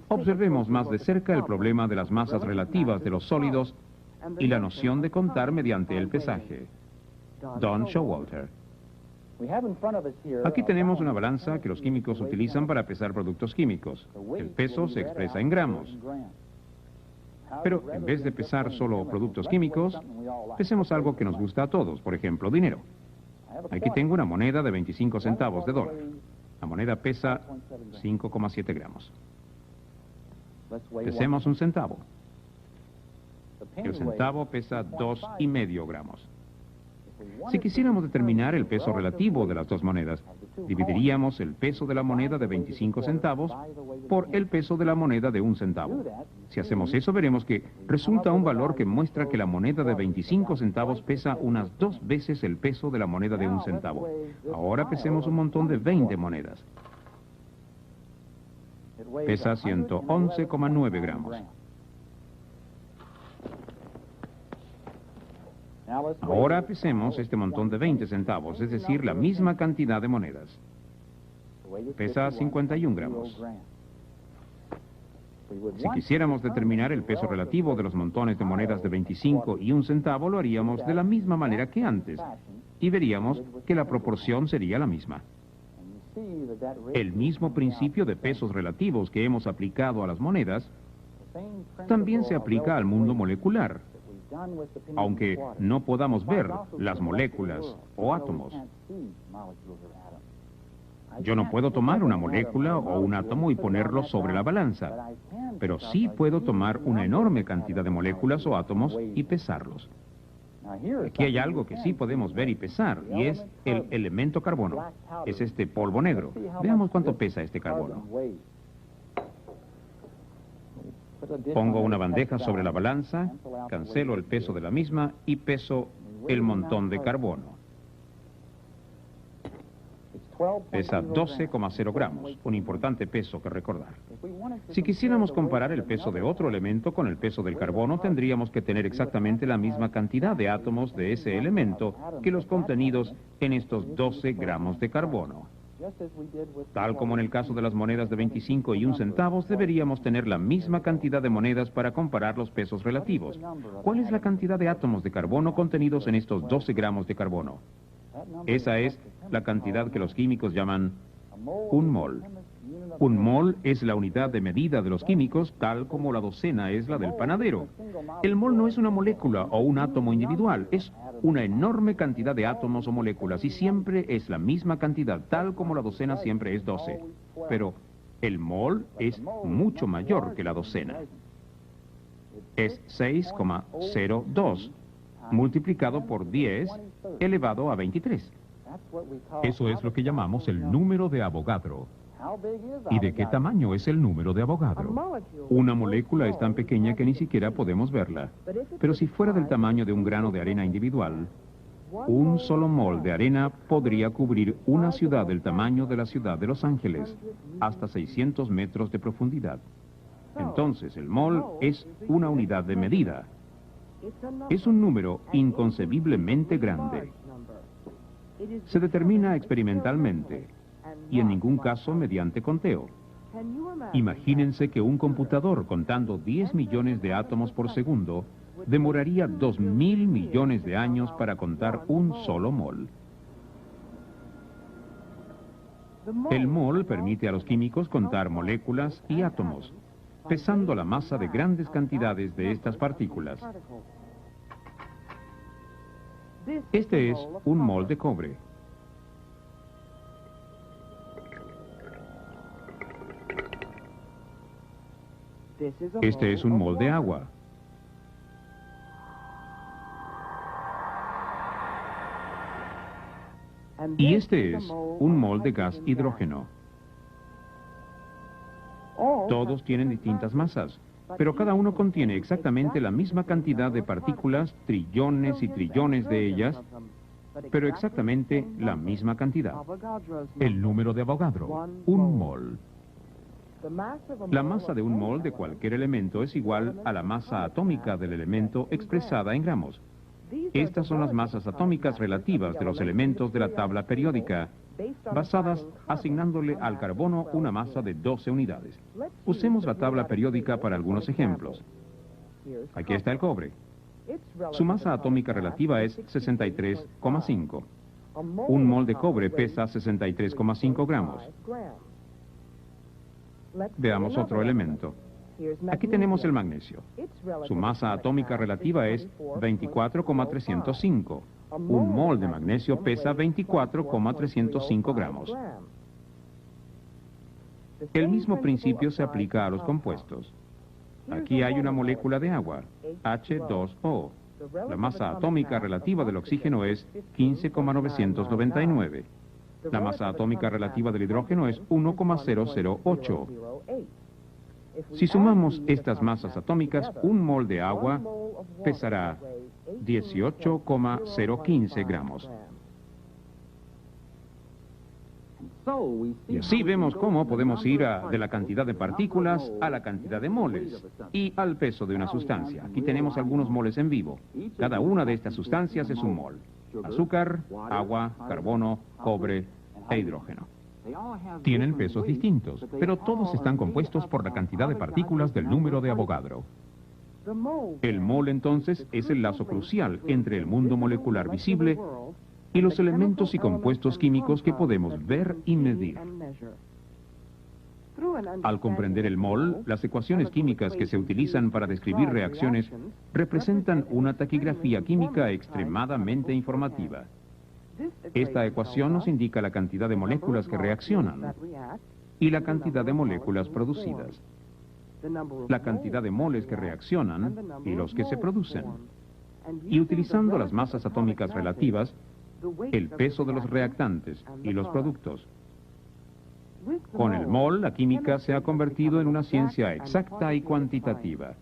Observemos más de cerca el problema de las masas relativas de los sólidos y la noción de contar mediante el pesaje. Don Showalter. Aquí tenemos una balanza que los químicos utilizan para pesar productos químicos. El peso se expresa en gramos. Pero en vez de pesar solo productos químicos, pesemos algo que nos gusta a todos, por ejemplo, dinero. Aquí tengo una moneda de 25 centavos de dólar. La moneda pesa 5,7 gramos. Pesemos un centavo. El centavo pesa 2,5 gramos. Si quisiéramos determinar el peso relativo de las dos monedas, dividiríamos el peso de la moneda de 25 centavos por el peso de la moneda de 1 centavo. Si hacemos eso, veremos que resulta un valor que muestra que la moneda de 25 centavos pesa unas 2 veces el peso de la moneda de 1 centavo. Ahora pesemos un montón de 20 monedas. Pesa 111,9 gramos. Ahora pesemos este montón de 20 centavos, es decir, la misma cantidad de monedas. Pesa 51 gramos. Si quisiéramos determinar el peso relativo de los montones de monedas de 25 y 1 centavo, lo haríamos de la misma manera que antes, y veríamos que la proporción sería la misma. El mismo principio de pesos relativos que hemos aplicado a las monedas también se aplica al mundo molecular, aunque no podamos ver las moléculas o átomos. Yo no puedo tomar una molécula o un átomo y ponerlo sobre la balanza, pero sí puedo tomar una enorme cantidad de moléculas o átomos y pesarlos. Aquí hay algo que sí podemos ver y pesar, y es el elemento carbono. Es este polvo negro. Veamos cuánto pesa este carbono. Pongo una bandeja sobre la balanza, cancelo el peso de la misma y peso el montón de carbono. Pesa 12,0 gramos, un importante peso que recordar. Si quisiéramos comparar el peso de otro elemento con el peso del carbono, tendríamos que tener exactamente la misma cantidad de átomos de ese elemento que los contenidos en estos 12 gramos de carbono. Tal como en el caso de las monedas de 25 y 1 centavos, deberíamos tener la misma cantidad de monedas para comparar los pesos relativos. ¿Cuál es la cantidad de átomos de carbono contenidos en estos 12 gramos de carbono? Esa es la cantidad que los químicos llaman un mol. Un mol es la unidad de medida de los químicos, tal como la docena es la del panadero. El mol no es una molécula o un átomo individual, es una enorme cantidad de átomos o moléculas y siempre es la misma cantidad, tal como la docena siempre es 12. Pero el mol es mucho mayor que la docena. Es 6,02 multiplicado por 10 elevado a 23. Eso es lo que llamamos el número de Avogadro. ¿Y de qué tamaño es el número de Avogadro? Una molécula es tan pequeña que ni siquiera podemos verla. Pero si fuera del tamaño de un grano de arena individual, un solo mol de arena podría cubrir una ciudad del tamaño de la ciudad de Los Ángeles, hasta 600 metros de profundidad. Entonces, el mol es una unidad de medida. Es un número inconcebiblemente grande. Se determina experimentalmente y en ningún caso mediante conteo. Imagínense que un computador contando 10 millones de átomos por segundo demoraría 2.000 millones de años para contar un solo mol. El mol permite a los químicos contar moléculas y átomos, pesando la masa de grandes cantidades de estas partículas. Este es un mol de cobre. Este es un mol de agua. Y este es un mol de gas hidrógeno. Todos tienen distintas masas, pero cada uno contiene exactamente la misma cantidad de partículas, trillones y trillones de ellas, pero exactamente la misma cantidad. El número de Avogadro, un mol. La masa de un mol de cualquier elemento es igual a la masa atómica del elemento expresada en gramos. Estas son las masas atómicas relativas de los elementos de la tabla periódica, basadas asignándole al carbono una masa de 12 unidades. Usemos la tabla periódica para algunos ejemplos. Aquí está el cobre. Su masa atómica relativa es 63,5. Un mol de cobre pesa 63,5 gramos. Veamos otro elemento. Aquí tenemos el magnesio. Su masa atómica relativa es 24,305. Un mol de magnesio pesa 24,305 gramos. El mismo principio se aplica a los compuestos. Aquí hay una molécula de agua, H2O. La masa atómica relativa del oxígeno es 15,999. La masa atómica relativa del hidrógeno es 1,008. Si sumamos estas masas atómicas, un mol de agua pesará 18,015 gramos. Y así vemos cómo podemos ir de la cantidad de partículas a la cantidad de moles y al peso de una sustancia. Aquí tenemos algunos moles en vivo. Cada una de estas sustancias es un mol. Azúcar, agua, carbono, cobre e hidrógeno. Tienen pesos distintos, pero todos están compuestos por la cantidad de partículas del número de Avogadro. El mol, entonces, es el lazo crucial entre el mundo molecular visible y los elementos y compuestos químicos que podemos ver y medir. Al comprender el mol, las ecuaciones químicas que se utilizan para describir reacciones representan una taquigrafía química extremadamente informativa. Esta ecuación nos indica la cantidad de moléculas que reaccionan y la cantidad de moléculas producidas, la cantidad de moles que reaccionan y los que se producen. Y utilizando las masas atómicas relativas, el peso de los reactantes y los productos. Con el mol, la química se ha convertido en una ciencia exacta y cuantitativa.